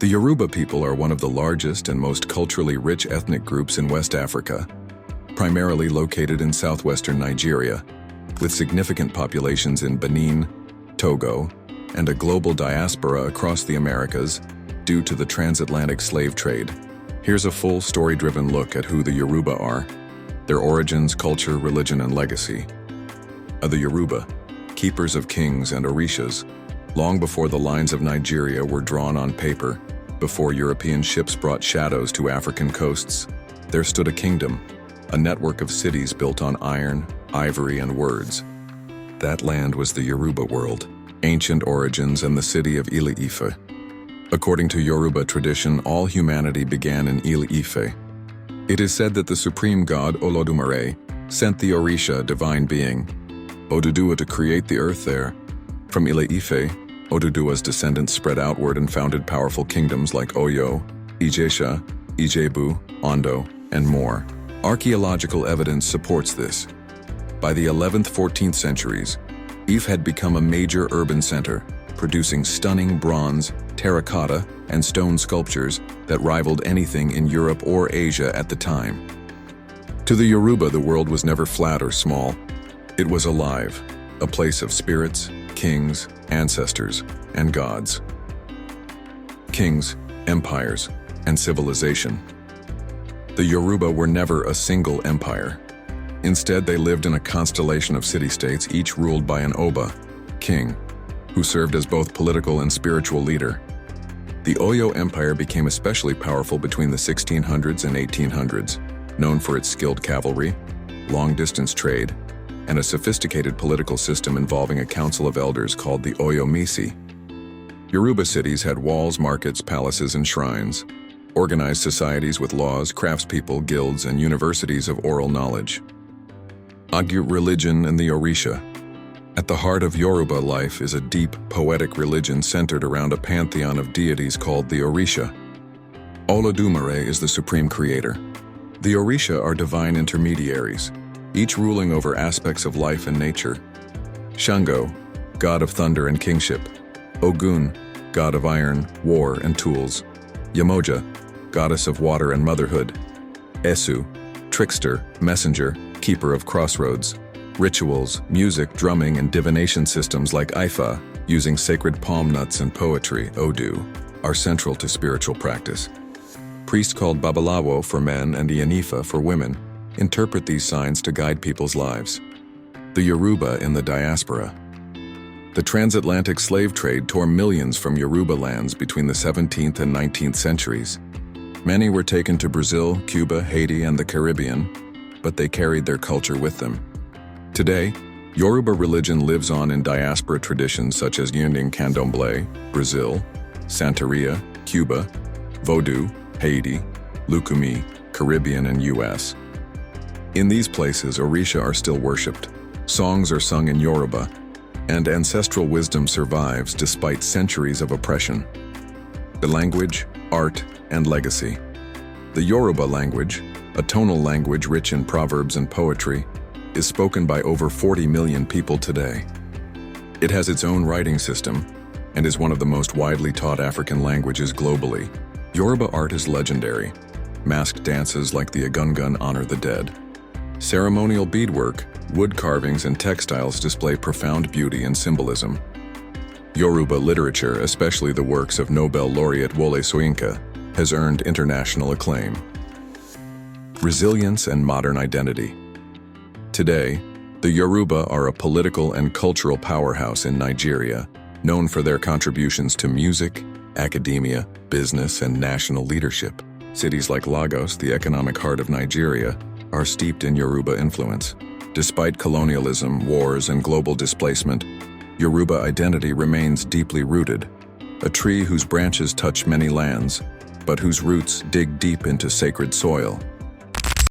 The Yoruba people are one of the largest and most culturally rich ethnic groups in West Africa, primarily located in southwestern Nigeria, with significant populations in Benin, Togo, and a global diaspora across the Americas due to the transatlantic slave trade. Here's a full story-driven look at who the Yoruba are, their origins, culture, religion, and legacy. The Yoruba, keepers of kings and orishas, long before the lines of Nigeria were drawn on paper, before European ships brought shadows to African coasts, there stood a kingdom, a network of cities built on iron, ivory, and words. That land was the Yoruba world, ancient origins and the city of Ile-Ife. According to Yoruba tradition, all humanity began in Ile-Ife. It is said that the supreme god Olodumare sent the Orisha, divine being, Oduduwa, to create the earth there. From Ile-Ife, Oduduwa's descendants spread outward and founded powerful kingdoms like Oyo, Ijesha, Ijebu, Ondo, and more. Archaeological evidence supports this. By the 11th–14th centuries, Ife had become a major urban center, producing stunning bronze, terracotta, and stone sculptures that rivaled anything in Europe or Asia at the time. To the Yoruba, the world was never flat or small. It was alive, a place of spirits, kings, ancestors, and gods. Kings, empires, and civilization. The Yoruba were never a single empire. Instead, they lived in a constellation of city-states, each ruled by an Oba, king, who served as both political and spiritual leader. The Oyo Empire became especially powerful between the 1600s and 1800s, known for its skilled cavalry, long-distance trade, and a sophisticated political system involving a council of elders called the Oyo Misi. Yoruba cities had walls, markets, palaces, and shrines, organized societies with laws, craftspeople, guilds, and universities of oral knowledge. Religion and the Orisha. At the heart of Yoruba life is a deep, poetic religion centered around a pantheon of deities called the Orisha. Olodumare is the supreme creator. The Orisha are divine intermediaries, each ruling over aspects of life and nature. Shango, god of thunder and kingship. Ogun, god of iron, war, and tools. Yemoja, goddess of water and motherhood. Esu, trickster, messenger, keeper of crossroads. Rituals, music, drumming, and divination systems like Ifa, using sacred palm nuts and poetry, Odu, are central to spiritual practice. Priests called Babalawo for men and Ianifa for women interpret these signs to guide people's lives. The Yoruba in the diaspora. The transatlantic slave trade tore millions from Yoruba lands between the 17th and 19th centuries. Many were taken to Brazil, Cuba, Haiti, and the Caribbean, but they carried their culture with them. Today, Yoruba religion lives on in diaspora traditions such as Yunding Candomblé, Brazil, Santeria, Cuba, Vodou, Haiti, Lukumi, Caribbean, and US. In these places, Orisha are still worshipped, songs are sung in Yoruba, and ancestral wisdom survives despite centuries of oppression. The language, art, and legacy. The Yoruba language, a tonal language rich in proverbs and poetry, is spoken by over 40 million people today. It has its own writing system and is one of the most widely taught African languages globally. Yoruba art is legendary. Masked dances like the Egungun honor the dead. Ceremonial beadwork, wood carvings, and textiles display profound beauty and symbolism. Yoruba literature, especially the works of Nobel laureate Wole Soyinka, has earned international acclaim. Resilience and modern identity. Today, the Yoruba are a political and cultural powerhouse in Nigeria, known for their contributions to music, academia, business, and national leadership. Cities like Lagos, the economic heart of Nigeria, are steeped in Yoruba influence. Despite colonialism, wars, and global displacement, Yoruba identity remains deeply rooted, a tree whose branches touch many lands, but whose roots dig deep into sacred soil.